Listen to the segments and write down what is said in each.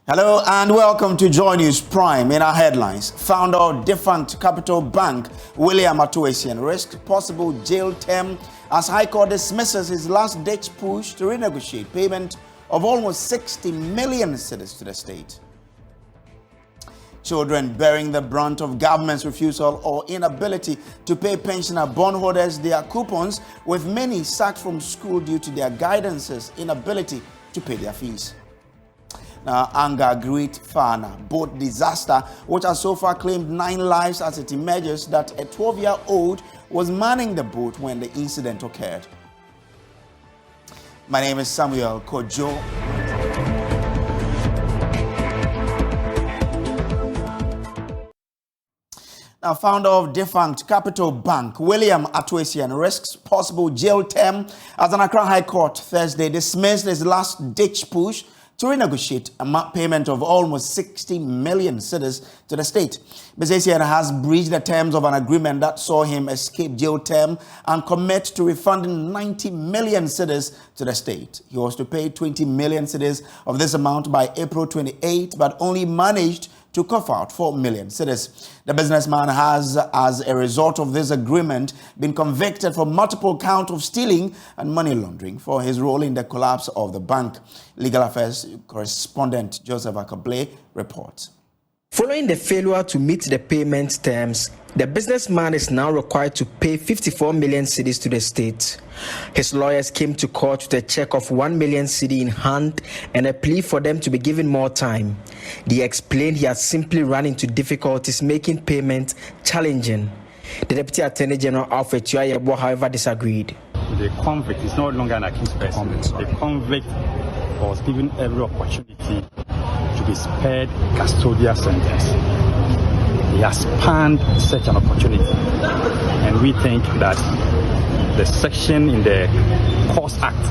Hello and welcome to Joy News Prime. In our headlines, founder of defunct Capital Bank, William Atuesian, risks possible jail term as High Court dismisses his last-ditch push to renegotiate payment of almost 60 million cedis to the state. Children bearing the brunt of government's refusal or inability to pay pensioner bondholders their coupons, with many sacked from school due to their guidance's inability to pay their fees. Now, anger greet Fana boat disaster, which has so far claimed 9 lives as it emerges that a 12-year-old was manning the boat when the incident occurred. My name is Samuel Kojo. Now, founder of defunct Capital Bank, William Atuesian, risks possible jail term as an Accra High Court Thursday dismissed his last-ditch push to renegotiate a payment of almost 60 million cedis to the state. Atuesian has breached the terms of an agreement that saw him escape jail term and commit to refunding 90 million cedis to the state. He was to pay 20 million cedis of this amount by April 28, but only managed to cough out 4 million cedis. The businessman has, as a result of this agreement, been convicted for multiple counts of stealing and money laundering for his role in the collapse of the bank. Legal Affairs correspondent Joseph Acquah reports. Following the failure to meet the payment terms, the businessman is now required to pay 54 million cedis to the state. His lawyers came to court with a check of 1 million cedi in hand and a plea for them to be given more time. They explained he has simply run into difficulties making payment challenging. The Deputy Attorney General Alfred Tuayebo, however, disagreed. The convict is no longer an accused person. The convict was given every opportunity to be spared custodial sentence. He has spanned such an opportunity, and we think that the section in the Courts Act,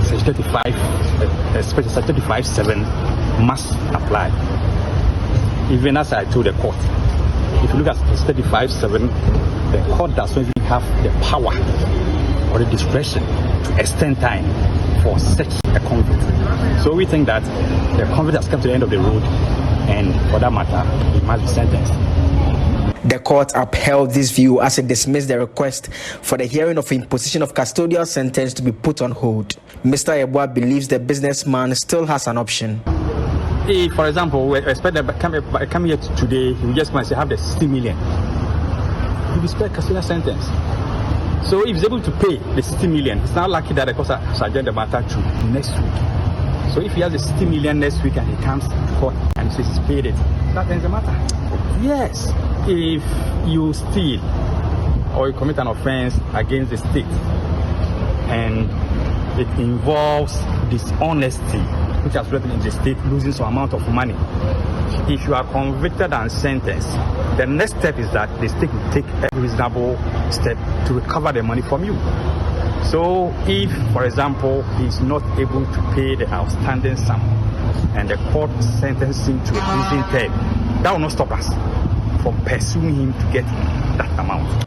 Section 35(7), must apply. Even as I told the court, if you look at Section 35(7), the court does not even have the power or the discretion to extend time for such a convict. So we think that the convict has come to the end of the road, and for that matter, he must be sentenced. The court upheld this view as it dismissed the request for the hearing of imposition of custodial sentence to be put on hold. Mr. Acquah believes the businessman still has an option. If, for example, we expect that come here today, he will just come and say, have the 60 million. He will be spared custodial sentence. So if he's able to pay the 60 million, it's not likely that the court has adjourned the matter to next week. So if he has the 60 million next week and he comes to court and says he's paid it, that ends the matter. Yes, if you steal or you commit an offense against the state and it involves dishonesty, which has resulted in the state losing some amount of money, if you are convicted and sentenced, the next step is that the state will take a reasonable step to recover the money from you. So if, for example, he is not able to pay the outstanding sum and the court sentenced him to a prison term, that will not stop us from pursuing him to get that amount.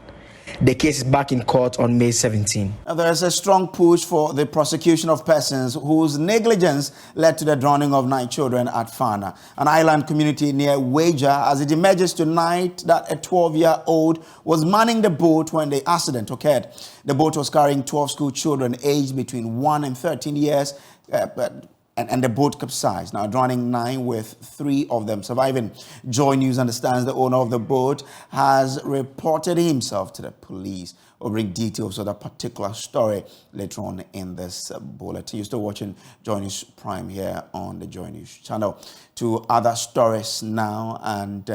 The case is back in court on May 17. There is a strong push for the prosecution of persons whose negligence led to the drowning of 9 children at Fana, an island community near Wager, as it emerges tonight that a 12-year-old was manning the boat when the accident occurred. The boat was carrying 12 school children aged between 1 and 13 years, and the boat capsized, now drowning 9 with 3 of them surviving. Joy News understands the owner of the boat has reported himself to the police. We'll bring details of that particular story later on in this bulletin. You're still watching Joy News Prime here on the Joy News channel. To other stories now, and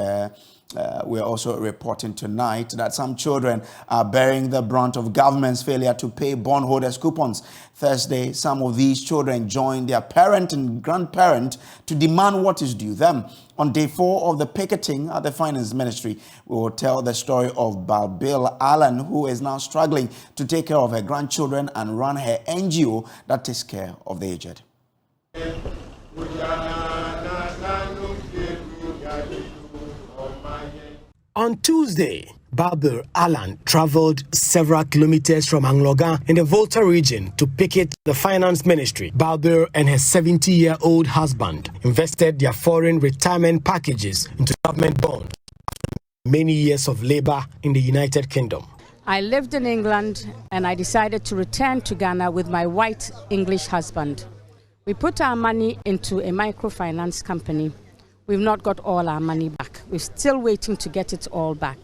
we're also reporting tonight that some children are bearing the brunt of government's failure to pay bondholders' coupons. Thursday, some of these children joined their parent and grandparent to demand what is due them. On day 4 of the picketing at the Finance Ministry, we will tell the story of Balbil Allen, who is now struggling to take care of her grandchildren and run her NGO that takes care of the aged. On Tuesday, Barber Alan traveled several kilometers from Anglogan in the Volta region to picket the finance ministry. Barber and her 70-year-old husband invested their foreign retirement packages into government bonds after many years of labor in the United Kingdom. I lived in England and I decided to return to Ghana with my white English husband. We put our money into a microfinance company. We've not got all our money back. We're still waiting to get it all back.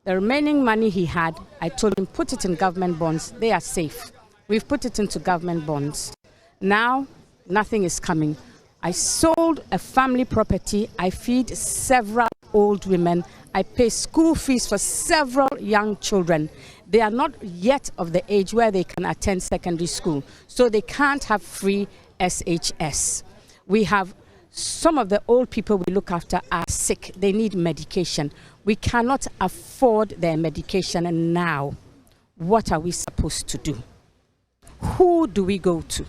The remaining money he had, I told him, put it in government bonds. They are safe. We've put it into government bonds. Now, nothing is coming. I sold a family property. I feed several old women. I pay school fees for several young children. They are not yet of the age where they can attend secondary school, so they can't have free SHS. We have some of the old people we look after are sick. They need medication. We cannot afford their medication, and now, what are we supposed to do? Who do we go to?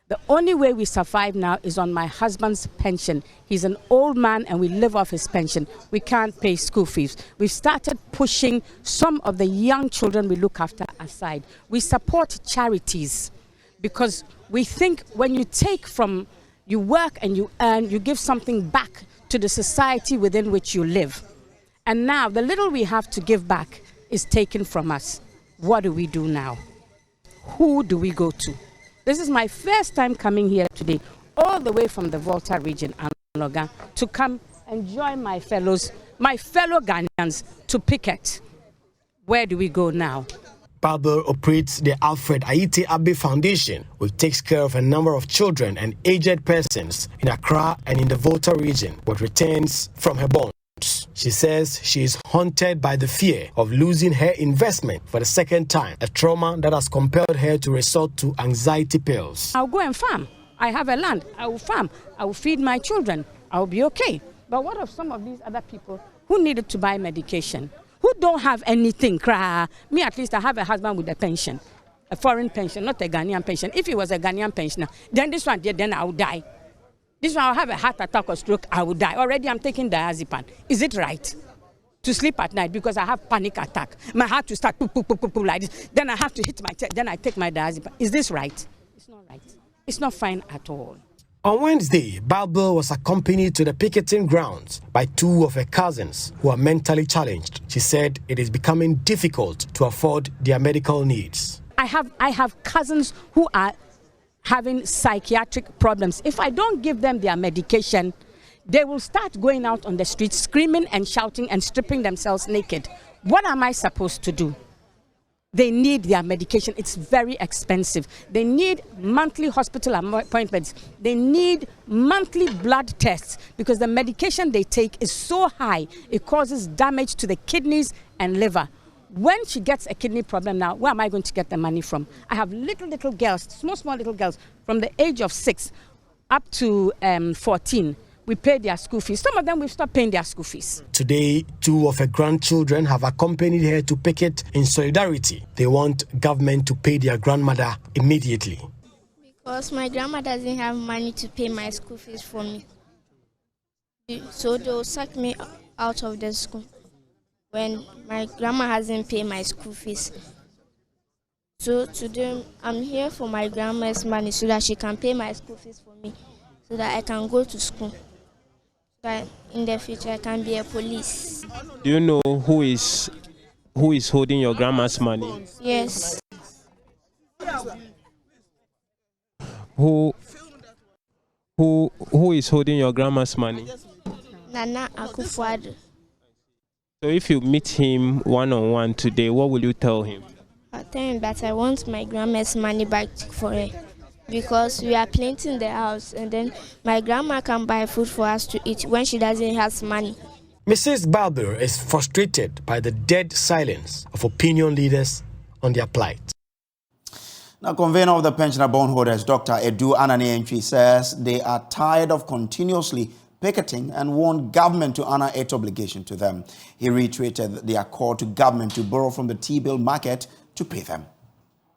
The only way we survive now is on my husband's pension. He's an old man and we live off his pension. We can't pay school fees. We've started pushing some of the young children we look after aside. We support charities because we think when you take from, you work and you earn, you give something back to the society within which you live. And now the little we have to give back is taken from us. What do we do now? Who do we go to? This is my first time coming here today, all the way from the Volta region, Anloga, to come and join my fellow Ghanaians to picket. Where do we go now? Barber operates the Alfred Aite Abbey Foundation, which takes care of a number of children and aged persons in Accra and in the Volta region, but returns from her bonds. She says she is haunted by the fear of losing her investment for the second time, a trauma that has compelled her to resort to anxiety pills. I'll go and farm. I have a land. I will farm. I will feed my children. I will be okay. But what of some of these other people who needed to buy medication, who don't have anything? Me, at least, I have a husband with a pension, a foreign pension, not a Ghanaian pension. If he was a Ghanaian pensioner, then this one, then I would die. This one, I'll have a heart attack or stroke, I will die. Already, I'm taking diazepam. Is it right to sleep at night because I have panic attack? My heart to start poop, poop, poop, poop, poop like this. Then I have to hit my chest. Then I take my diazepam. Is this right? It's not right. It's not fine at all. On Wednesday, Barber was accompanied to the picketing grounds by two of her cousins who are mentally challenged. She said it is becoming difficult to afford their medical needs. I have cousins who are having psychiatric problems. If I don't give them their medication, they will start going out on the streets screaming and shouting and stripping themselves naked. What am I supposed to do? They need their medication. It's very expensive. They need monthly hospital appointments. They need monthly blood tests because the medication they take is so high, it causes damage to the kidneys and liver. When she gets a kidney problem now, where am I going to get the money from? I have little girls, small little girls, from the age of 6 up to 14. We pay their school fees. Some of them we've stopped paying their school fees. Today, two of her grandchildren have accompanied her to picket in solidarity. They want government to pay their grandmother immediately. Because my grandma doesn't have money to pay my school fees for me. So they'll sack me out of the school when my grandma hasn't paid my school fees. So today I'm here for my grandma's money so that she can pay my school fees for me, so that I can go to school. But in the future I can be a police. Do you know who is holding your grandma's money? Yes. Who is holding your grandma's money? Nana Acquah. So if you meet him one-on-one today, what will you tell him? I'll tell him that I want my grandma's money back for her, because we are planting the house and then my grandma can buy food for us to eat when she doesn't have money. Mrs. Barber is frustrated by the dead silence of opinion leaders on their plight. Now, convener of the pensioner bondholders, Dr. Edu Ananientwi, says they are tired of continuously picketing and want government to honor its obligation to them. He reiterated their call to government to borrow from the T-bill market to pay them.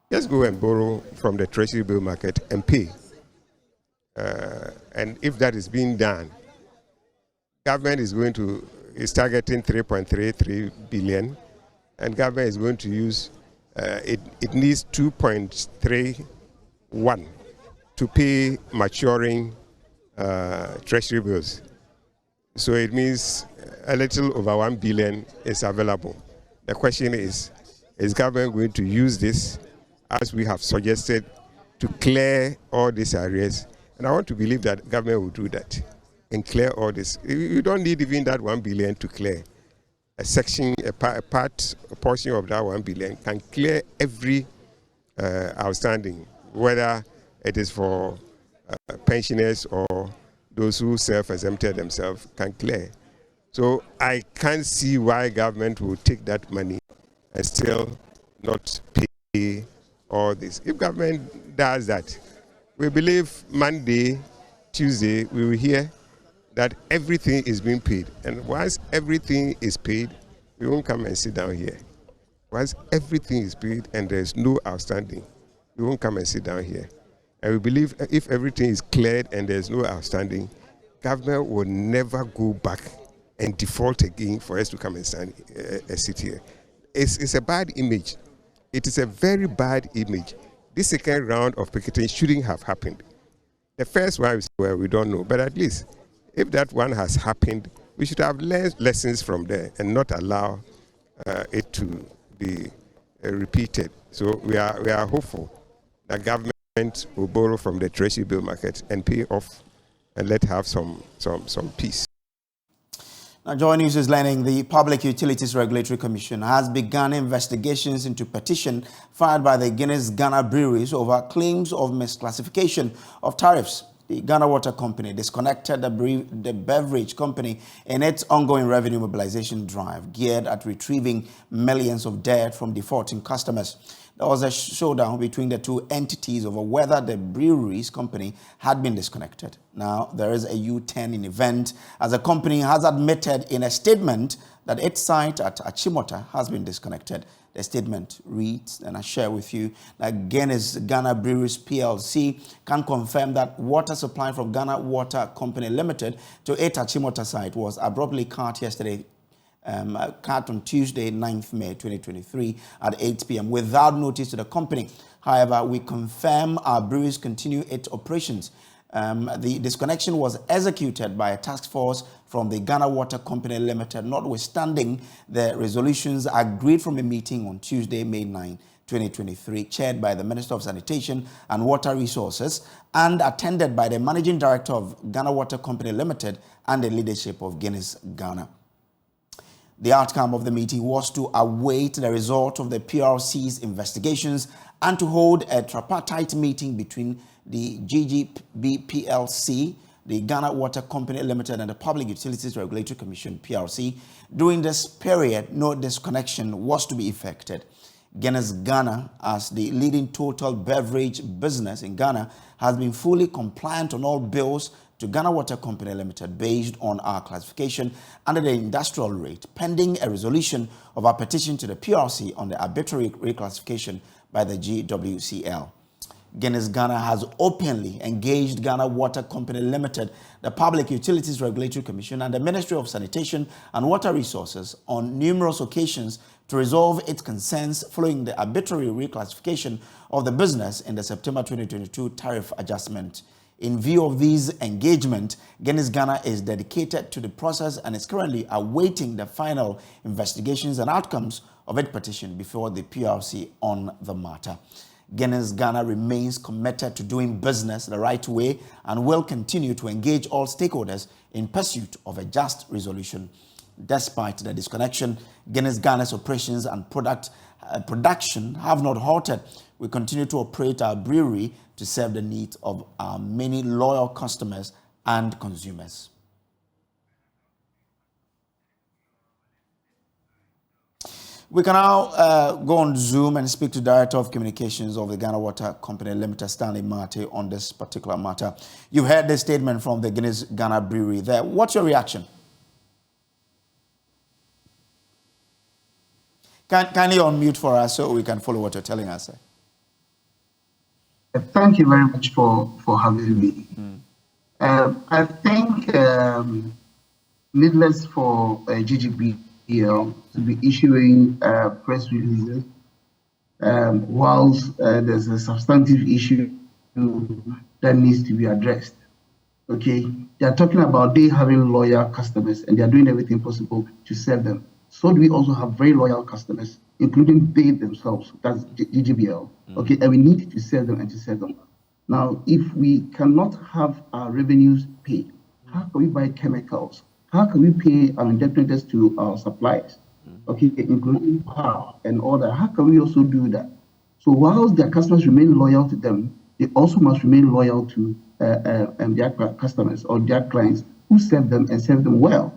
Just go and borrow from the treasury bill market and pay. And if that is being done, government is going to is targeting 3.33 billion, and government is going to use, it needs 2.31 to pay maturing treasury bills. So it means a little over 1 billion is available. The question is government going to use this, as we have suggested, to clear all these arrears? And I want to believe that government will do that and clear all this. You don't need even that 1 billion to clear. A section, a portion of that 1 billion can clear every outstanding, whether it is for pensioners or those who self-exempted themselves can clear. So I can't see why government will take that money and still not pay all this. If government does that, we believe Monday, Tuesday, we will hear that everything is being paid. And once everything is paid, we won't come and sit down here. Once everything is paid and there's no outstanding, we won't come and sit down here. And we believe if everything is cleared and there's no outstanding, government will never go back and default again for us to come and sit here. It's a bad image. It is a very bad image. This second round of picketing shouldn't have happened. The first one, well, we don't know, but at least if that one has happened, we should have learned lessons from there and not allow it to be repeated. So we are hopeful that government will borrow from the treasury bill market and pay off and let have some peace. Now, Joy News is learning the Public Utilities Regulatory Commission has begun investigations into petition filed by the Guinness Ghana breweries over claims of misclassification of tariffs. The Ghana Water Company disconnected the beverage company in its ongoing revenue mobilization drive geared at retrieving millions of debt from defaulting customers. There was a showdown between the two entities over whether the breweries company had been disconnected. Now, there is a U-turn in event as the company has admitted in a statement that its site at Achimota has been disconnected. The statement reads, and I share with you, that Guinness Ghana Breweries PLC can confirm that water supply from Ghana Water Company Limited to its Achimota site was abruptly cut yesterday, cut on Tuesday, 9th May 2023 at 8 p.m. without notice to the company. However, we confirm our breweries continue its operations. The disconnection was executed by a task force from the Ghana Water Company Limited, notwithstanding the resolutions agreed from a meeting on Tuesday, May 9, 2023, chaired by the Minister of Sanitation and Water Resources and attended by the Managing Director of Ghana Water Company Limited and the leadership of Guinness Ghana. The outcome of the meeting was to await the result of the PRC's investigations and to hold a tripartite meeting between the GGB PLC, the Ghana Water Company Limited, and the Public Utilities Regulatory Commission, PRC. During this period, no disconnection was to be effected. Guinness Ghana, as the leading total beverage business in Ghana, has been fully compliant on all bills to Ghana Water Company Limited based on our classification under the industrial rate, pending a resolution of our petition to the PRC on the arbitrary reclassification by the GWCL. Guinness Ghana has openly engaged Ghana Water Company Limited, the Public Utilities Regulatory Commission, and the Ministry of Sanitation and Water Resources on numerous occasions to resolve its concerns following the arbitrary reclassification of the business in the September 2022 tariff adjustment. In view of these engagement, Guinness Ghana is dedicated to the process and is currently awaiting the final investigations and outcomes of its petition before the PRC on the matter. Guinness Ghana remains committed to doing business the right way and will continue to engage all stakeholders in pursuit of a just resolution. Despite the disconnection, Guinness Ghana's operations and production have not halted. We continue to operate our brewery to serve the needs of our many loyal customers and consumers. We can now go on Zoom and speak to Director of Communications of the Ghana Water Company Limited, Stanley Marty, on this particular matter. You heard the statement from the Guinness Ghana Brewery there. What's your reaction? Kindly unmute for us so we can follow what you're telling us. Thank you very much for having me. I think needless for GGBL to be issuing press releases whilst there's a substantive issue that needs to be addressed. Okay, they are talking about they having loyal customers and they are doing everything possible to serve them. So do we also have very loyal customers, including they themselves, that's GGBL. Okay, and we need to serve them and to serve them. Now, if we cannot have our revenues paid, how can we buy chemicals? How can we pay our indebtedness to our suppliers? Okay, including power and all that. How can we also do that? So whilst their customers remain loyal to them, they also must remain loyal to their customers or their clients who serve them and serve them well.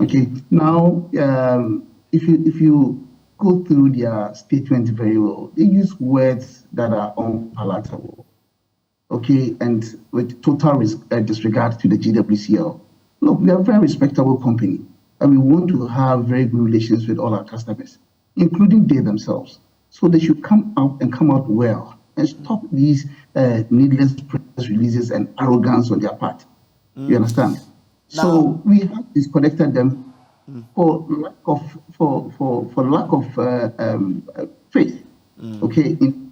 Okay, now if you go through their statement very well, they use words that are unpalatable. Okay, and with total disregard to the GWCL. Look, we are a very respectable company, and we want to have very good relations with all our customers, including they themselves. So they should come out well and stop these needless press releases and arrogance on their part. You understand? Now, so we have disconnected them for lack of faith. Okay, in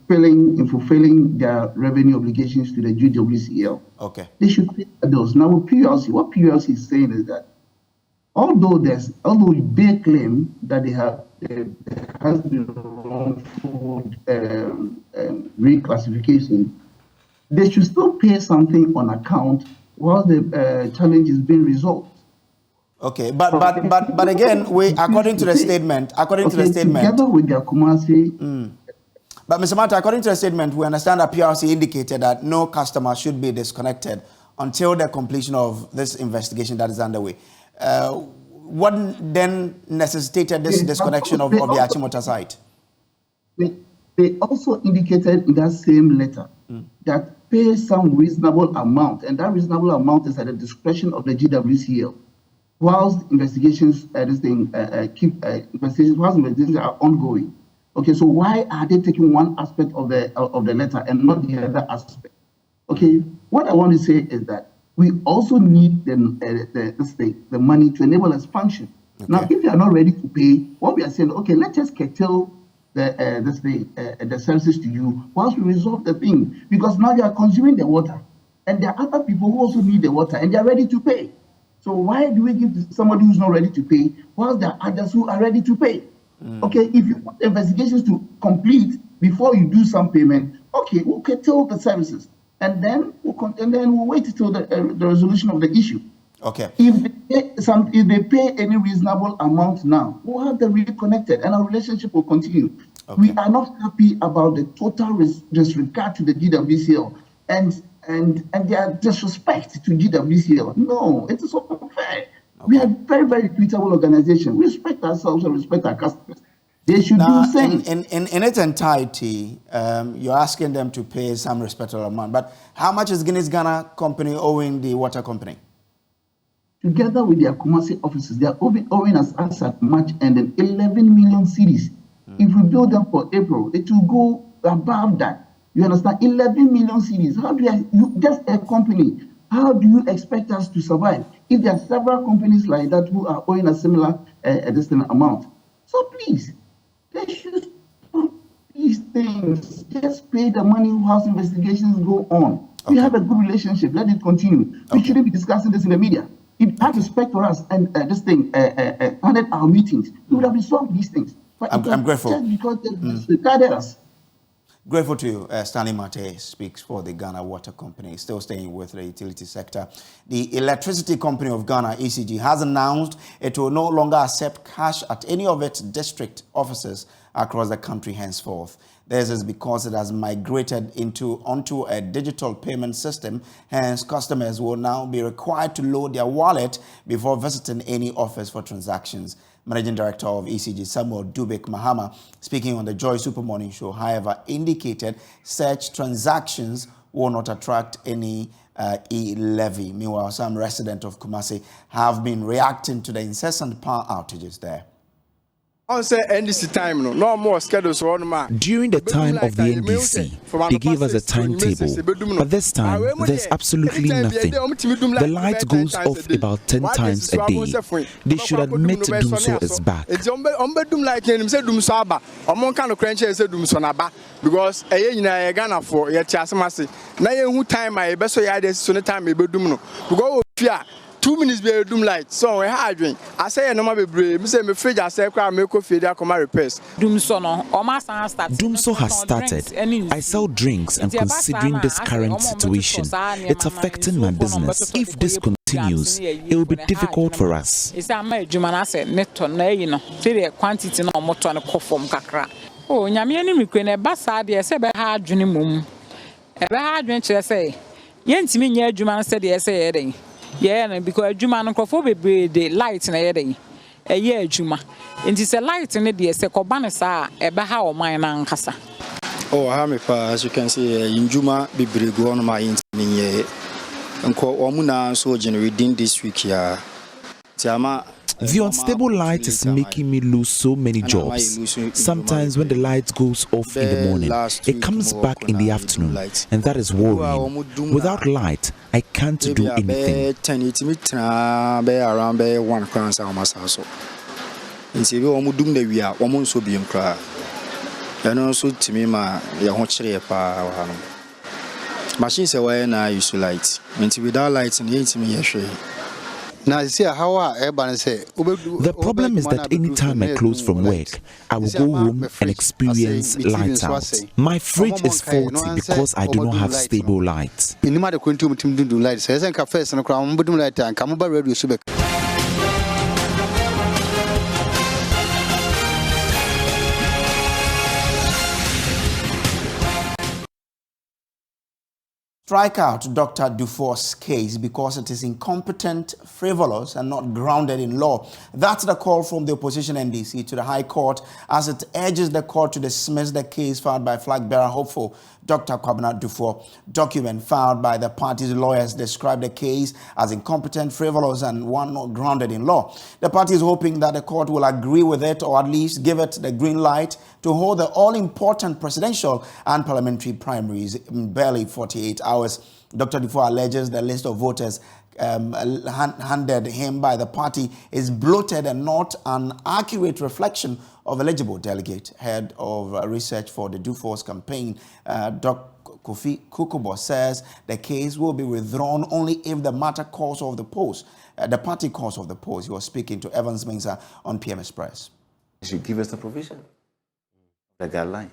fulfilling their revenue obligations to the GWCL. Okay, they should pay those. Now with PLC, what PLC is saying is that although they claim that there has been wrongful reclassification, they should still pay something on account while the challenge is being resolved. Okay, but again, according to the statement, together with the Kumasi. But Mr. Marty, according to the statement, we understand that PRC indicated that no customer should be disconnected until the completion of this investigation that is underway. What then necessitated this disconnection of the Achimota site? They also indicated in that same letter that pay some reasonable amount, and that reasonable amount is at the discretion of the GWCL. Whilst investigations, investigations are ongoing. Okay, so why are they taking one aspect of the letter and not the other aspect? Okay, what I want to say is that we also need the money to enable expansion. Okay. Now, if they are not ready to pay, what we are saying, okay, let's just curtail the services to you whilst we resolve the thing, because now they are consuming the water, and there are other people who also need the water, and they are ready to pay. So why do we give to somebody who's not ready to pay whilst there are others who are ready to pay? Okay, if you want investigations to complete before you do some payment, okay, we'll curtail the services, and then we'll wait till the resolution of the issue. Okay. If they pay any reasonable amount now, we'll have them reconnected, and our relationship will continue. Okay. We are not happy about the total disregard to the GWCL and their disrespect to GWCL. No, it is unfair. Okay. We are a very, very equitable organization. We respect ourselves and respect our customers. They should do the same. In its entirety, you're asking them to pay some respectable amount. But how much is Guinness Ghana company owing the water company? Together with their Kumasi offices, they are owing us at March ending 11 million cedis. If we build them for April, it will go above that. You understand? 11 million cedis. How do you just a company? How do you expect us to survive if there are several companies like that who are owing a similar amount? So please, they should stop these things. Just pay the money whilst investigations go on. Okay. We have a good relationship. Let it continue. Okay. We shouldn't be discussing this in the media. If had respect for us and handed our meetings, we would have resolved these things. But I'm grateful. Just because they disregarded us. Grateful to you. Stanley Marty speaks for the Ghana Water Company, still staying with the utility sector. The Electricity Company of Ghana, ECG, has announced it will no longer accept cash at any of its district offices across the country henceforth. This is because it has migrated onto a digital payment system. Hence, customers will now be required to load their wallet before visiting any office for transactions. Managing Director of ECG, Samuel Dubik Mahama, speaking on the Joy Super Morning Show, however, indicated such transactions will not attract any e-levy. Meanwhile, some residents of Kumasi have been reacting to the incessant power outages there. During the time of the NDC, they gave us a timetable, but this time there's absolutely nothing. The light goes off about 10 times a day. They should admit doom so is back. Because Ghana for time I best time 2 minutes be doom light. So we had drink. I say no be brave. Me say me fridge I say kwa me coffee there come repairs. Doomso has started. I sell drinks, and considering this current situation, it's affecting my business. If this continues, it will be difficult for us. Oh, nyame ni mekwe basa de se be ha adwene mum. E be ha adwene kire say, yentimi nya adwuma no se de se ye den. Ye na because adwuma no krofo bebre de light na ye den. E ye adwuma. Enti se light ne de se koba ne sa e be ha o man na nkasa. Oh, ha me pa, as you can see, injuma bebre go on my yentimi ye. Nko omuna so generating this week ya. Tiama the unstable light is making me lose so many jobs. Sometimes when the light goes off in the morning, it comes back in the afternoon, and that is worrying. Without light, I can't do anything. Machines are where now use light. Without light, the problem is that anytime I close from work, I will go home and experience lights out. My fridge is faulty because I do not have stable light. Strike out Dr. Dufour's case because it is incompetent, frivolous, and not grounded in law. That's the call from the opposition NDC to the High Court as it urges the court to dismiss the case filed by flag bearer hopeful Dr. Kwabena Dufour. Document filed by the party's lawyers describe the case as incompetent, frivolous, and one not grounded in law. The party is hoping that the court will agree with it or at least give it the green light to hold the all-important presidential and parliamentary primaries in barely 48 hours. Dr. Dufour alleges the list of voters handed him by the party is bloated and not an accurate reflection of eligible delegate. Head of research for the Dufour's campaign, Dr. Kofi Kukubo, says the case will be withdrawn only if the matter calls of the polls. The party calls of the polls. He was speaking to Evans Mensah on PM Express. They should give us the provision, the guideline.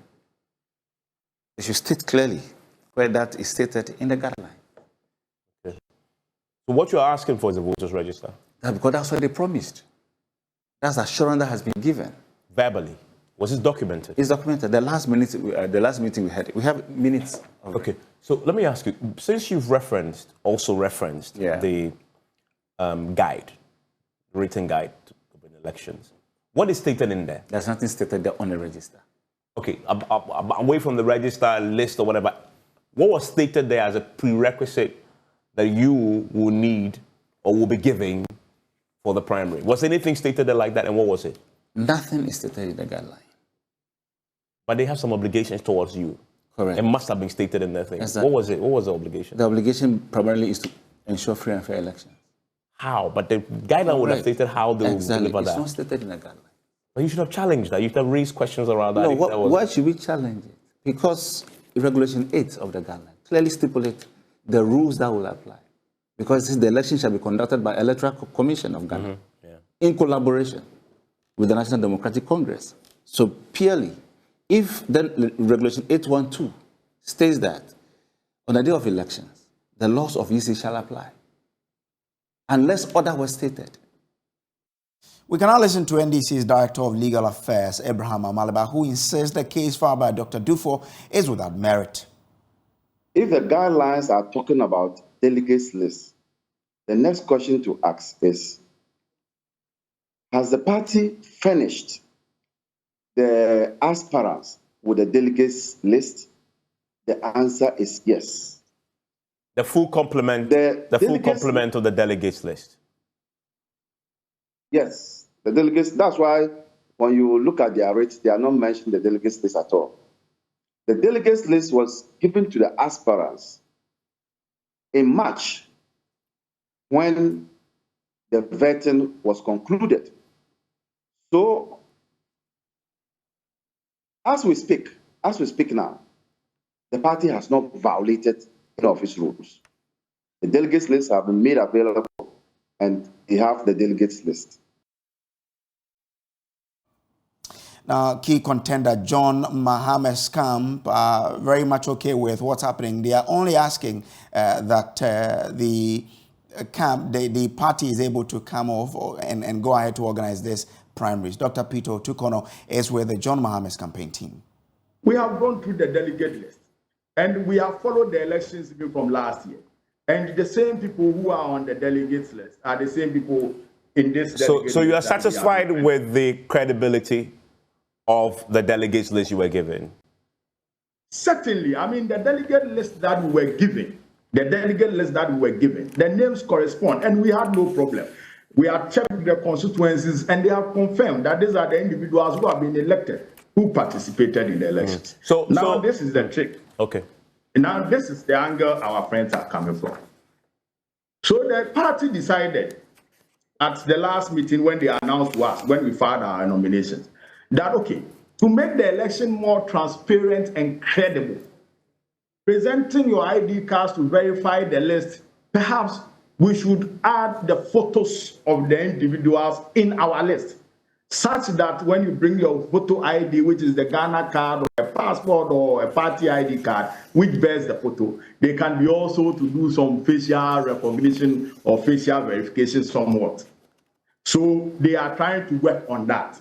They should state clearly where that is stated in the guideline. Okay. So what you're asking for is a voters register? Because that's what they promised. That's the assurance that has been given. Verbally? Was it documented? It's documented. The last meeting we had, we have minutes. Okay. So let me ask you, since you've also referenced the guide, written guide to elections, what is stated in there? There's nothing stated there on the register. Okay, away from the register list or whatever, what was stated there as a prerequisite that you will need or will be giving for the primary? Was anything stated there like that, and what was it? Nothing is stated in the guideline. But they have some obligations towards you. Correct. It must have been stated in their thing. Exactly. What was it? What was the obligation? The obligation primarily is to ensure free and fair elections. How? But the guideline would have stated how they will deliver that. It's not stated in the guideline. But you should have challenged that. You should have raised questions around that. No, why should we challenge it? Because Regulation 8 of the guideline clearly stipulates the rules that will apply. Because the election shall be conducted by Electoral Commission of Ghana in collaboration with the National Democratic Congress. So purely, if then Regulation 812 states that on the day of elections, the laws of EC shall apply, unless other was stated. We can now listen to NDC's Director of Legal Affairs, Abraham Amaleba, who insists the case filed by Dr. Dufour is without merit. If the guidelines are talking about delegates list, the next question to ask is, has the party furnished the aspirants with the delegates list? The answer is yes. The full complement, the full complement of the delegates list. Yes, the delegates. That's why when you look at their rates, they are not mentioning the delegates list at all. The delegates list was given to the aspirants in March when the vetting was concluded. So, as we speak now, the party has not violated any of its rules. The delegates list have been made available, and they have the delegates list. Now, key contender John Mahame's camp are very much okay with what's happening. They are only asking that the party is able to come off and go ahead to organize this primaries. Dr. Peter Tukono is with the John Mahame's campaign team. We have gone through the delegate list, and we have followed the elections even from last year. And the same people who are on the delegates list are the same people in this delegate list. So you are satisfied with the credibility of the delegates list you were given? Certainly. I mean, the delegate list that we were given, the names correspond, and we had no problem. We have checked the constituencies, and they have confirmed that these are the individuals who have been elected, who participated in the elections. So this is the trick. Okay. Now, this is the angle our friends are coming from. So the party decided at the last meeting when they announced to us, when we filed our nominations, that, okay, to make the election more transparent and credible, presenting your ID cards to verify the list, perhaps we should add the photos of the individuals in our list, such that when you bring your photo ID, which is the Ghana card or a passport or a party ID card, which bears the photo, they can be also to do some facial recognition or facial verification somewhat. So they are trying to work on that.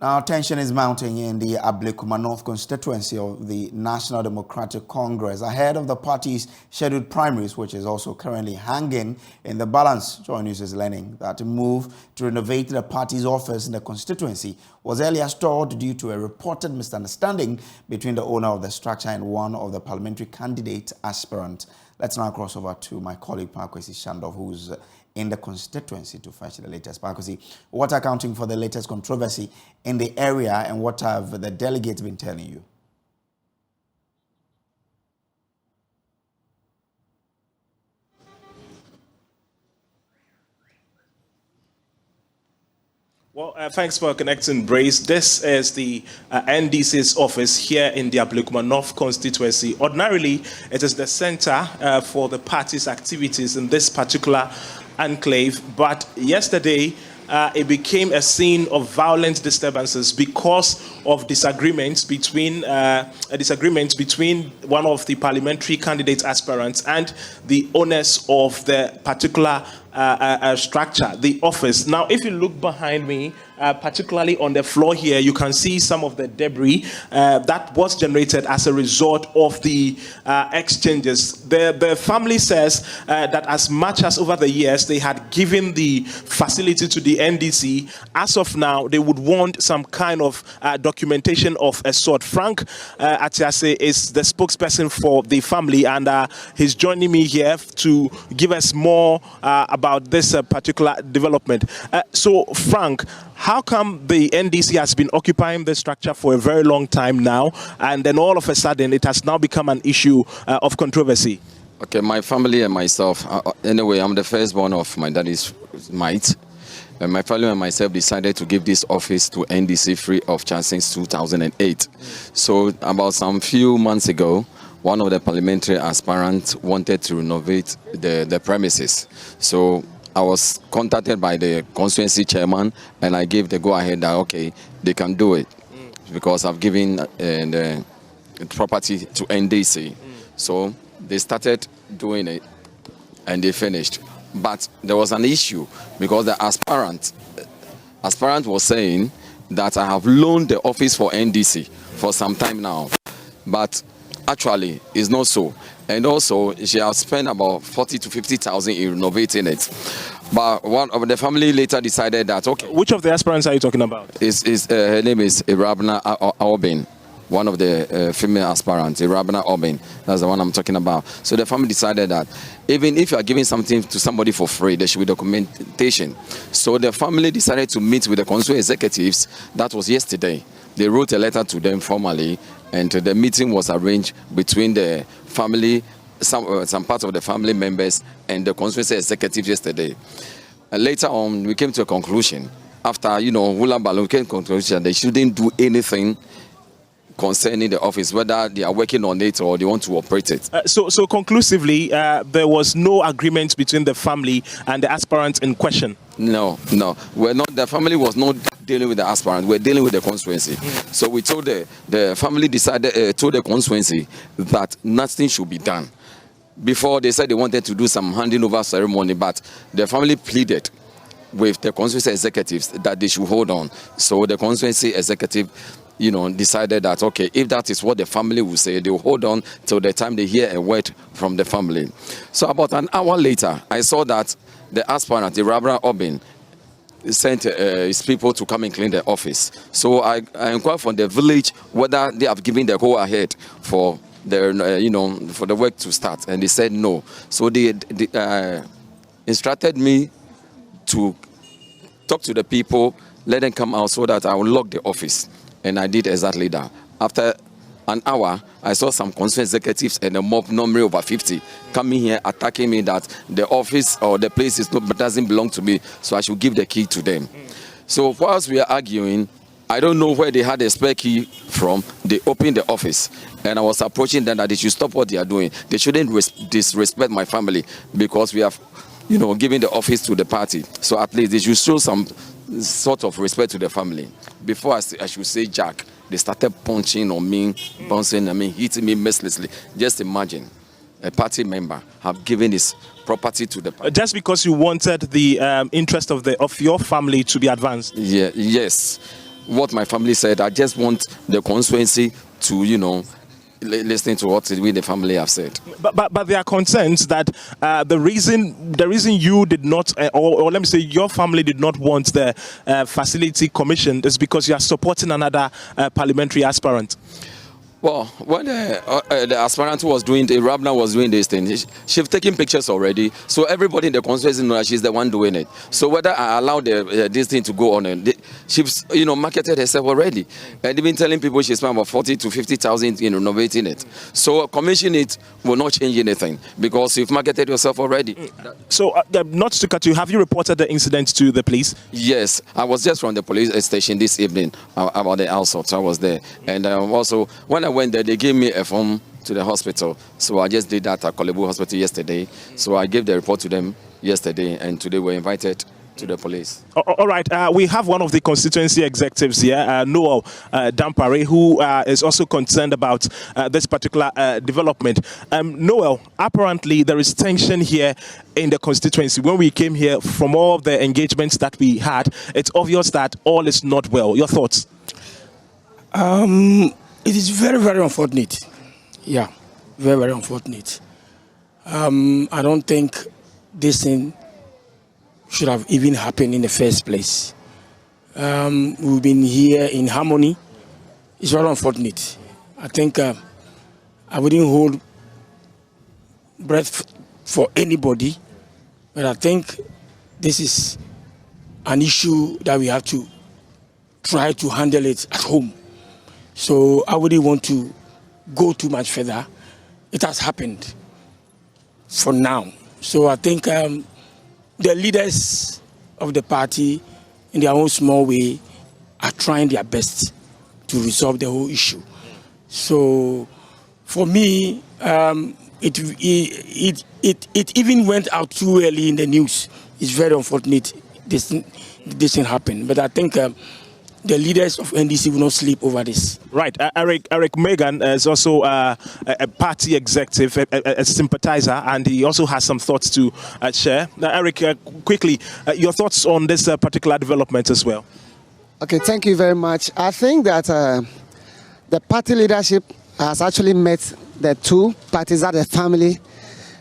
Now, tension is mounting in the Ablekuma North constituency of the National Democratic Congress ahead of the party's scheduled primaries, which is also currently hanging in the balance. Joy News is learning that a move to renovate the party's office in the constituency was earlier stalled due to a reported misunderstanding between the owner of the structure and one of the parliamentary candidate aspirants. Let's now cross over to my colleague Pakwesi Shandov, who's in the constituency to fetch the latest. Pakwesi, what accounting for the latest controversy in the area, and what have the delegates been telling you? Well, thanks for connecting, Brace. This is the NDC's office here in the Ablekuma North constituency. Ordinarily, it is the center for the party's activities in this particular enclave, but yesterday it became a scene of violent disturbances because of disagreements between one of the parliamentary candidate aspirants and the owners of the particular structure, the office. Now, if you look behind me, particularly on the floor here, you can see some of the debris that was generated as a result of the exchanges. The family says that as much as over the years they had given the facility to the NDC, as of now they would want some kind of documentation of a sort. Frank Atiase is the spokesperson for the family, and he's joining me here to give us more about this particular development. So, Frank, how come the NDC has been occupying this structure for a very long time now, and then all of a sudden it has now become an issue of controversy? Okay, my family and myself, anyway, I'm the firstborn of my daddy's mate. And my family and myself decided to give this office to NDC free of charge since 2008. So about some few months ago, one of the parliamentary aspirants wanted to renovate the premises. So I was contacted by the constituency chairman, and I gave the go-ahead that, okay, they can do it because I've given the property to NDC. So they started doing it, and they finished. But there was an issue because the aspirant was saying that I have loaned the office for NDC for some time now. But actually, it's not so. And also, she has spent about 40 to 50,000 in renovating it. But one of the family later decided that, okay. Which of the aspirants are you talking about? Her name is Irabna Aubin. one of the female aspirants, Rabina Obin. That's the one I'm talking about. So the family decided that even if you are giving something to somebody for free, there should be documentation. So the family decided to meet with the council executives. That was yesterday. They wrote a letter to them formally, and the meeting was arranged between the family, some parts of the family members, and the constituency executive yesterday. Later on, we came to a conclusion. After, Hula Balloon came to a conclusion, they shouldn't do anything concerning the office, whether they are working on it or they want to operate it. So conclusively, there was no agreement between the family and the aspirant in question? No. The family was not dealing with the aspirant. We're dealing with the constituency. So we told the family told the constituency that nothing should be done. Before, they said they wanted to do some handing over ceremony, but the family pleaded with the constituency executives that they should hold on. So the constituency executive decided that, okay, if that is what the family will say, they will hold on till the time they hear a word from the family. So about an hour later, I saw that the aspirant, the Rabra Obin, sent his people to come and clean the office. So I inquired from the village whether they have given the go-ahead for the, for the work to start, and they said no. So they instructed me to talk to the people, let them come out so that I will lock the office. And I did exactly that. After an hour, I saw some constituency executives and a mob number over 50 coming here attacking me that the office or the place doesn't belong to me, so I should give the key to them. So whilst we are arguing, I don't know where they had the spare key from. They opened the office, and I was approaching them that they should stop what they are doing. They shouldn't disrespect my family because we have, given the office to the party. So at least they should show some sort of respect to the family. Before I should say Jack, they started punching on me, bouncing on me, hitting me mercilessly. Just imagine a party member have given his property to the party. Just because you wanted the interest of your family to be advanced? Yeah, yes. What my family said, I just want the constituency to, listening to what we the family have said. But there are concerns that the reason you did not, or let me say your family did not want the facility commissioned is because you are supporting another parliamentary aspirant. Well, when the aspirant who was doing, the Rabna was doing this thing, she's taking pictures already, so everybody in the constituency knows that she's the one doing it. So whether I allow this thing to go on, she's marketed herself already, and even telling people she spent about 40 to 50,000 in renovating it. So commission it will not change anything because you've marketed yourself already. So not to cut you, have you reported the incident to the police? Yes, I was just from the police station this evening about the assault. I was there, and also when I went there, they gave me a form to the hospital. So I just did that at Kolebu Hospital yesterday. So I gave the report to them yesterday, and today we're invited to the police. All right. We have one of the constituency executives here, Noel Dampare, who is also concerned about this particular development. Noel, apparently there is tension here in the constituency. When we came here, from all the engagements that we had, it's obvious that all is not well. Your thoughts? It is very, very unfortunate. Yeah, very, very unfortunate. I don't think this thing should have even happened in the first place. We've been here in harmony. It's very unfortunate. I think I wouldn't hold breath for anybody, but I think this is an issue that we have to try to handle it at home. So I wouldn't want to go too much further. It has happened for now. So I think the leaders of the party, in their own small way, are trying their best to resolve the whole issue. So for me, it even went out too early in the news. It's very unfortunate this didn't happen. But I think the leaders of NDC will not sleep over this. Right. Eric Megan is also a party executive, a sympathizer, and he also has some thoughts to share. Now, Eric, quickly, your thoughts on this particular development as well. Okay, thank you very much. I think that the party leadership has actually met the two parties, that the family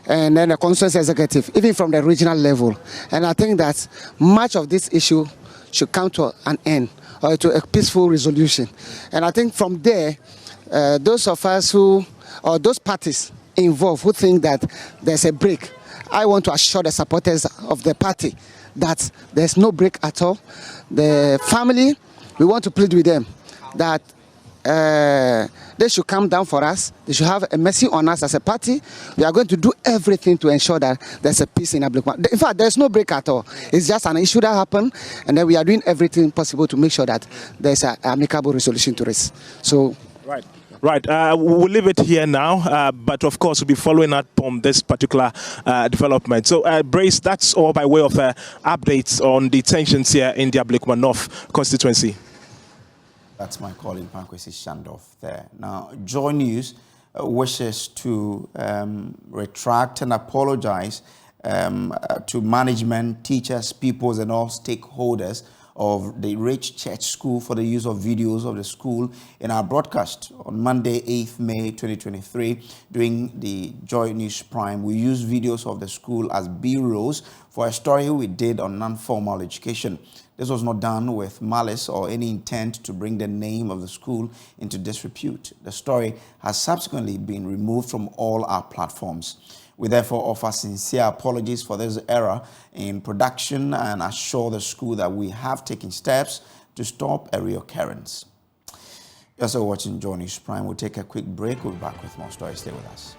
and then the constituency executive, even from the regional level. And I think that much of this issue should come to an end, or to a peaceful resolution. And I think from there, those of us who, or those parties involved who think that there's a break, I want to assure the supporters of the party that there's no break at all. The family, we want to plead with them that they should come down for us. They should have a mercy on us as a party. We are going to do everything to ensure that there's a peace in Ablekuma. In fact, there's no break at all. It's just an issue that happened, and then we are doing everything possible to make sure that there's an amicable resolution to this. So, Right. We'll leave it here now, but of course we'll be following up on this particular development. So, Brace, that's all by way of updates on the tensions here in the Ablekuma North constituency. That's my colleague, Pankwesi Shandoff there. Now, Joy News wishes to retract and apologize to management, teachers, pupils, and all stakeholders of the Rich Church School for the use of videos of the school in our broadcast on Monday, 8th May 2023. During the Joy News Prime, we used videos of the school as B-rolls for a story we did on non-formal education. This was not done with malice or any intent to bring the name of the school into disrepute. The story has subsequently been removed from all our platforms. We therefore offer sincere apologies for this error in production and assure the school that we have taken steps to stop a reoccurrence. You're also watching Joy News Prime. We'll take a quick break. We'll be back with more stories. Stay with us.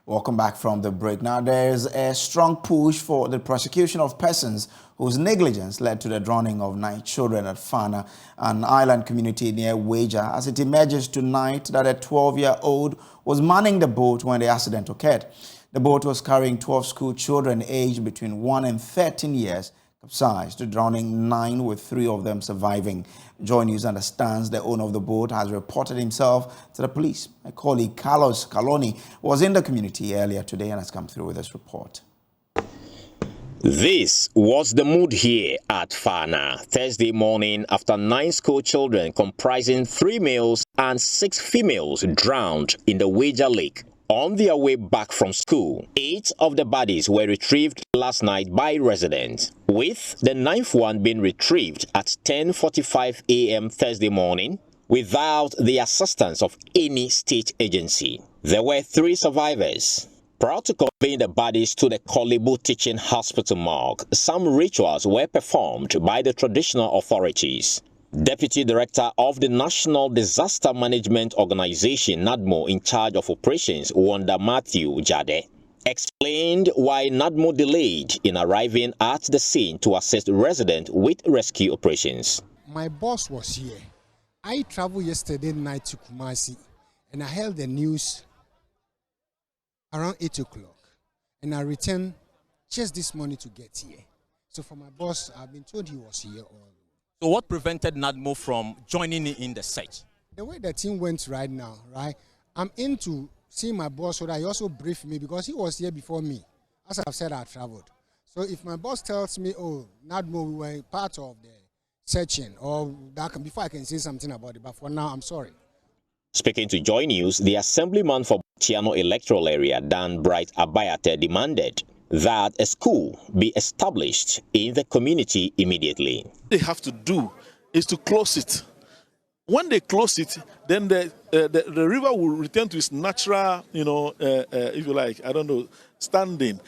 Welcome back from the break. Now, there's a strong push for the prosecution of persons whose negligence led to the drowning of 9 children at Fana, an island community near Wager, as it emerges tonight that a 12-year-old was manning the boat when the accident occurred. The boat was carrying 12 school children aged between 1 and 13 years, capsized, drowning 9 with 3 of them surviving. Joy News understands the owner of the boat has reported himself to the police. My colleague Carlos Caloni was in the community earlier today and has come through with this report. This was the mood here at Fana Thursday morning after 9 school children comprising 3 males and 6 females drowned in the Wager Lake. On their way back from school, 8 of the bodies were retrieved last night by residents, with the 9th one being retrieved at 10:45 a.m. Thursday morning without the assistance of any state agency. There were 3 survivors. Prior to conveying the bodies to the Kolebu Teaching Hospital morgue, some rituals were performed by the traditional authorities. Deputy Director of the National Disaster Management Organization, NADMO, in charge of operations, Wanda Matthew Jade, explained why NADMO delayed in arriving at the scene to assist residents with rescue operations. My boss was here. I traveled yesterday night to Kumasi, and I heard the news around 8 o'clock, and I returned just this morning to get here. So for my boss, I've been told he was here all. So what prevented NADMO from joining in the search? The way the team went right now, right, I'm into seeing my boss so that he also briefed me because he was here before me. As I've said, I traveled. So if my boss tells me, oh, NADMO, we were part of the searching, or that can, before I can say something about it, but for now, I'm sorry. Speaking to Joy News, the assemblyman for Tiano electoral area, Dan Bright Abayate, demanded that a school be established in the community immediately. They have to do is to close it. When they close it, then the river will return to its natural, if you like, standing,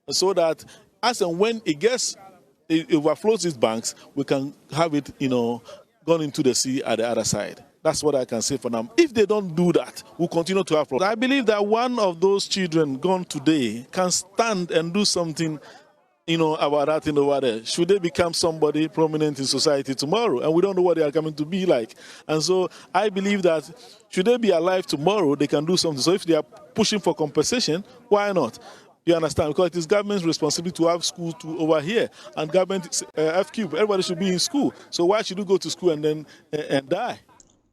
so that as and when it overflows its banks, we can have it, gone into the sea at the other side. That's what I can say for now. If they don't do that, we'll continue to have problems. I believe that one of those children gone today can stand and do something, about that thing over there. Should they become somebody prominent in society tomorrow? And we don't know what they are coming to be like. And so I believe that should they be alive tomorrow, they can do something. So if they are pushing for compensation, why not? You understand? Because it is government's responsibility to have school over here. And government, FQ, everybody should be in school. So why should you go to school and then and die?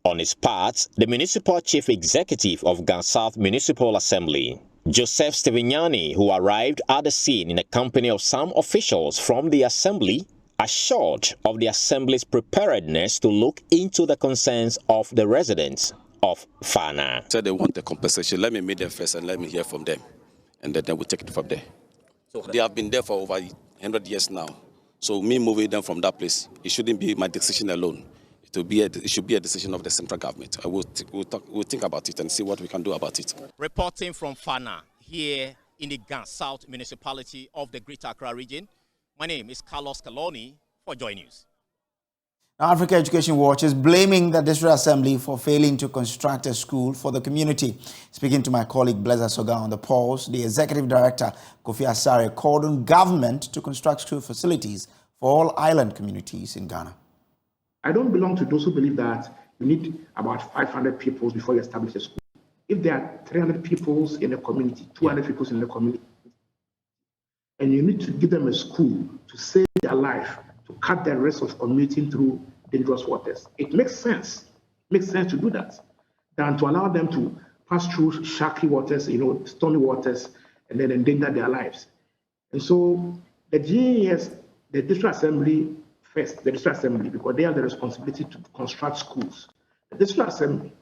On his part, the municipal chief executive of Gan South Municipal Assembly, Joseph Stevignani, who arrived at the scene in the company of some officials from the assembly, assured of the assembly's preparedness to look into the concerns of the residents of Fana. Said they want the compensation. Let me meet them first and let me hear from them, and then we'll take it from there. So they have been there for over 100 years now. So me moving them from that place, it shouldn't be my decision alone. It should be a decision of the central government. We'll think about it and see what we can do about it. Reporting from Fana here in the Gan South municipality of the Greater Accra region, my name is Carlos Kaloni for Joy News. Africa Education Watch is blaming the District Assembly for failing to construct a school for the community. Speaking to my colleague Blazer Soga on the pulse, the Executive Director Kofi Asare called on government to construct school facilities for all island communities in Ghana. I don't belong to those who believe that you need about 500 people before you establish a school. If there are 300 people in a community, 200 people in the community, and you need to give them a school to save their life, to cut the risk of commuting through dangerous waters, it makes sense. It makes sense to do that than to allow them to pass through sharky waters, stormy waters, and then endanger their lives. And so the GES, the District Assembly, first, the District Assembly, because they have the responsibility to construct schools. The District Assembly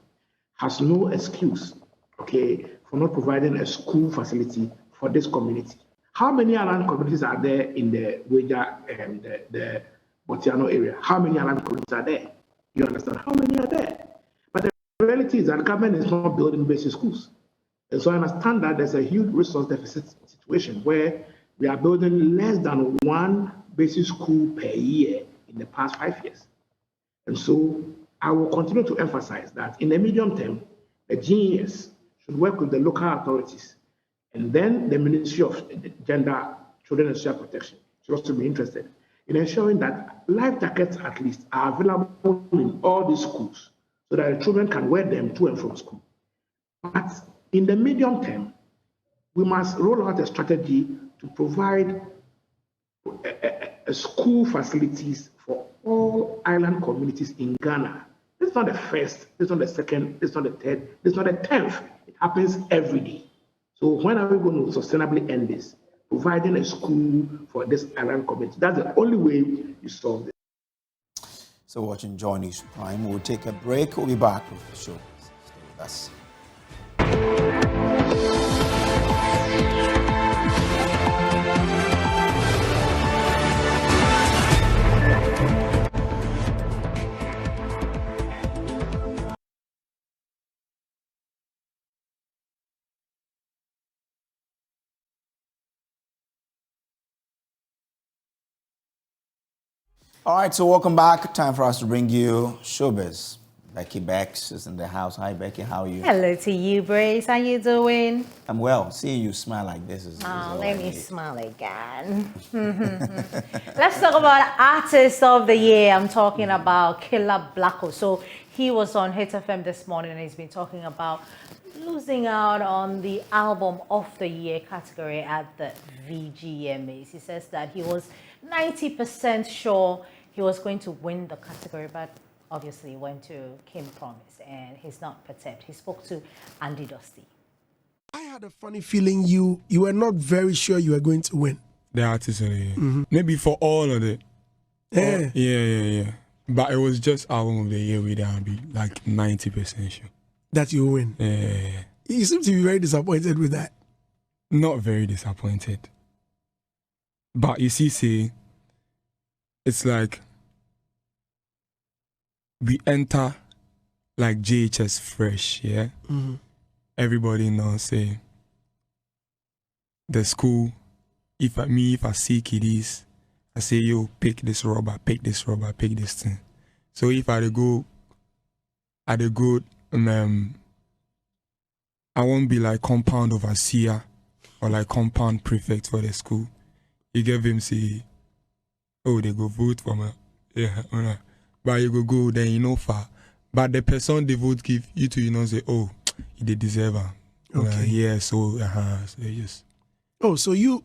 has no excuse, for not providing a school facility for this community. How many island communities are there in the Weja and the Botiano area? How many island communities are there? You understand? How many are there? But the reality is that the government is not building basic schools. And so I understand that there's a huge resource deficit situation where we are building less than one basic school per year in the past 5 years. And so I will continue to emphasize that in the medium term, the GES should work with the local authorities, and then the Ministry of Gender, Children and Social Protection should also be interested in ensuring that life jackets at least are available in all these schools so that the children can wear them to and from school. But in the medium term, we must roll out a strategy to provide school facilities for all island communities in Ghana. This is not the first, this is not the second, this is not the third, this is not the 10th. It happens every day. So when are we going to sustainably end this? Providing a school for this island community. That's the only way you solve this. So watching Joy News Prime, we'll take a break. We'll be back with the show. Stay with us. All right, so welcome back. Time for us to bring you Showbiz. Becky Bex is in the house. Hi, Becky. How are you? Hello to you, Brace. How you doing? I'm well. Seeing you smile like this is let me smile again. Let's talk about Artist of the Year. I'm talking about Killer Blacko. So he was on Hit FM this morning and he's been talking about losing out on the Album of the Year category at the VGMAs. He says that he was 90% sure he was going to win the category, but obviously went to King Promise and he's not perturbed. He spoke to Andy Dusty. I had a funny feeling you were not very sure you were going to win. The Artist of the Year. Maybe for all of it. Yeah. Yeah. But it was just Album of the Year with be like 90% sure. That you win? Yeah. You seem to be very disappointed with that. Not very disappointed. But you see, it's like we enter like JHS fresh, yeah? Mm-hmm. Everybody knows, say, the school, if I see kiddies, I say, yo, pick this rubber, pick this thing. So if I go, I won't be like compound overseer or like compound prefect for the school. You give him say, oh, they go vote for me. Yeah, but you go, then far. But the person they vote give you to, say, oh, they deserve her. Okay. So yes. Oh, so you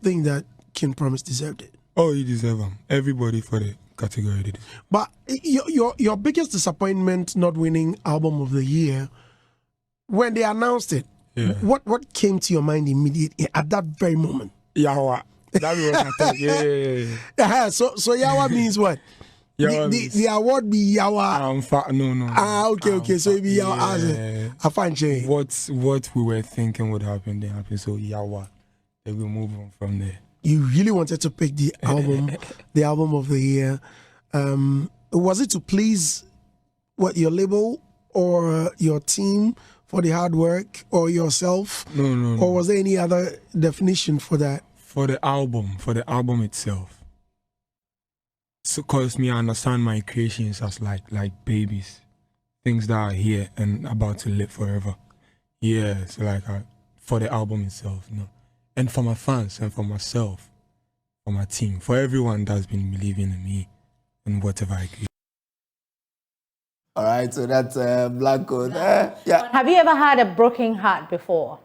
think that King Promise deserved it? Oh, he deserve him. Everybody for the category did. But your biggest disappointment not winning Album of the Year, when they announced it, Yeah. What came to your mind immediately at that very moment? Yawa. That was what I thought. Yeah. So Yawa means what? The award be Yawa. No. Okay. So it be Yawa. I find you. What we were thinking would happen, then happened. So Yawa. Then we move on from there. You really wanted to pick the album, the album of the year. Was it to please your label or your team for the hard work, or yourself? No. Or was there any other definition for that? For the album itself. So, cause me, I understand my creations as like babies, things that are here and about to live forever. Yeah, so like for the album itself, and for my fans and for myself, for my team, for everyone that's been believing in me and whatever I create. All right, so that's Black Code. Yeah. Have you ever had a broken heart before?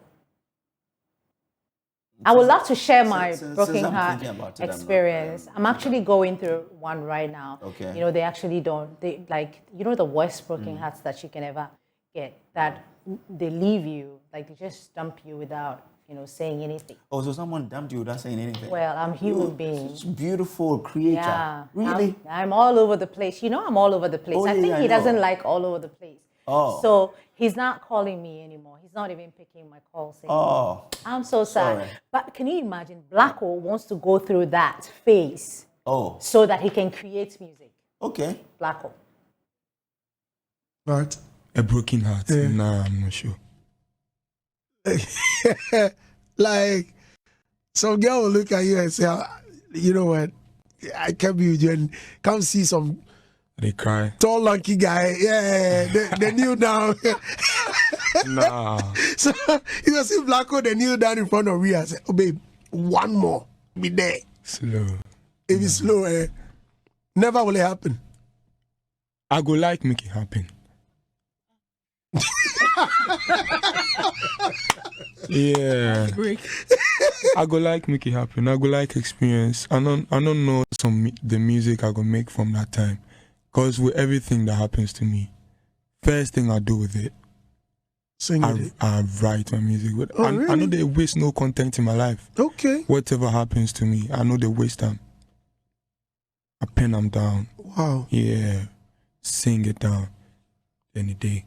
I would love to share my broken heart experience. I'm actually going through one right now. Okay. They actually don't. The worst broken hearts that you can ever get, that they leave you, like they just dump you without, saying anything. Oh, so someone dumped you without saying anything? Well, I'm a human being. Such a beautiful creature. Yeah. Really? I'm all over the place. I'm all over the place. Oh, I think yeah, he doesn't like all over the place. Oh. So he's not calling me anymore. He's not even picking my calls anymore. Oh. I'm so sad. Sorry. But can you imagine, Blacko wants to go through that phase so that he can create music. Okay. Blacko. Right. A broken heart? Yeah. Nah, I'm not sure. Like, some girl will look at you and say, you know what, I can't be with you, and come see some They cry. tall, lanky guy. Yeah, they kneel down. Nah. So you see Blacko, they kneel down in front of me and say, oh, babe, one more, be there. Slow. If it's slow, never will it happen. I go like make it happen. Yeah. I go like make it happen. I go like experience. I don't know the music I go make from that time. Cause with everything that happens to me, first thing I do with it, I write my music with. Oh, really? I know they waste no content in my life. Okay. Whatever happens to me, I know they waste them. I pen them down. Wow. Yeah. Sing it down. Any day.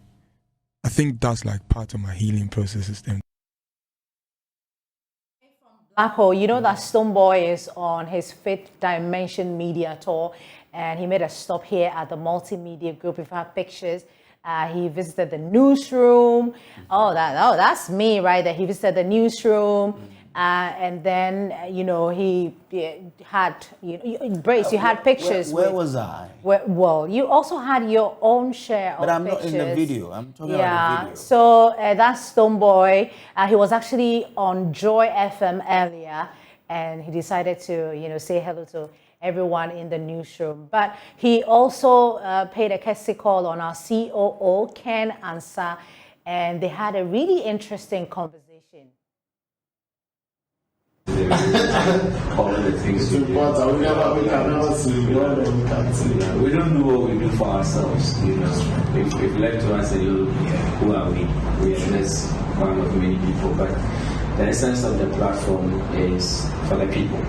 I think that's like part of my healing processes then. Acquah, you know that Stonebwoy is on his 5th Dimension Media Tour, and he made a stop here at the Multimedia Group. If you have pictures, he visited the newsroom. That's me right there. He visited the newsroom, and then he had Brace. You had pictures. Where was I? Well, you also had your own share of pictures. But I'm not in the video. I'm talking about the video. So that's Stonebwoy. He was actually on Joy FM earlier, and he decided to say hello to everyone in the newsroom. But he also paid a courtesy call on our COO, Ken Ansah, and they had a really interesting conversation. All of the things we cannot see. We don't do what we do for ourselves. If left to us alone, who are we? We are just one of many people. But the essence of the platform is for the people,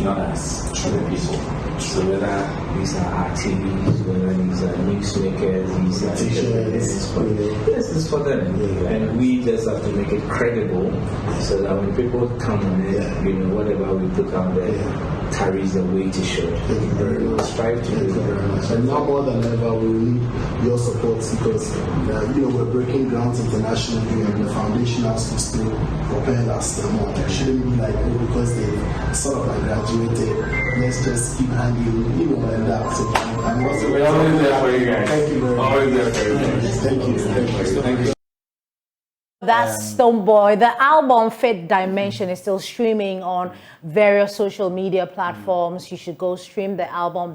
not us, for the people. So whether these are artists, whether these are newsmakers, these are this is for them. And we just have to make it credible so that when people come on it, whatever we put out there carries the weight it should. We'll strive to do that. And now more than ever, we need your support because we're breaking grounds internationally, and the foundation has to still propel us more. It shouldn't be like, because they sort of like graduated, let's just keep hanging, and that. So we're always there for you guys. Thank you very much. Always there for you guys. Thank you. That's Stonebwoy. The album 5th Dimension is still streaming on various social media platforms. You should go stream the album.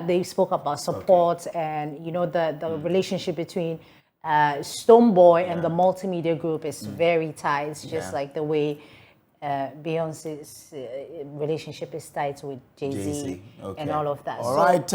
They spoke about support and the relationship between Stonebwoy and the Multimedia Group is very tight. It's just like the way Beyonce's relationship is tight with Jay-Z, okay. and all of that. All right.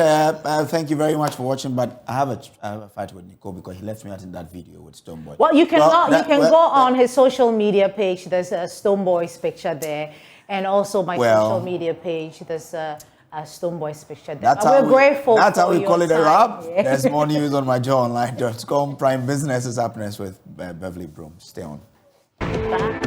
Thank you very much for watching. But I have a fight with Nicole because he left me out in that video with Stonebwoy. Well, you can go on his social media page. There's a Stonebwoy's picture there, and also my social media page. There's a Stonebwoy's picture there. We're grateful. That's how we call it a wrap. Yeah. There's more news on myjoyonline.com. Prime Business is happening with Beverly Broom. Stay on. Bye.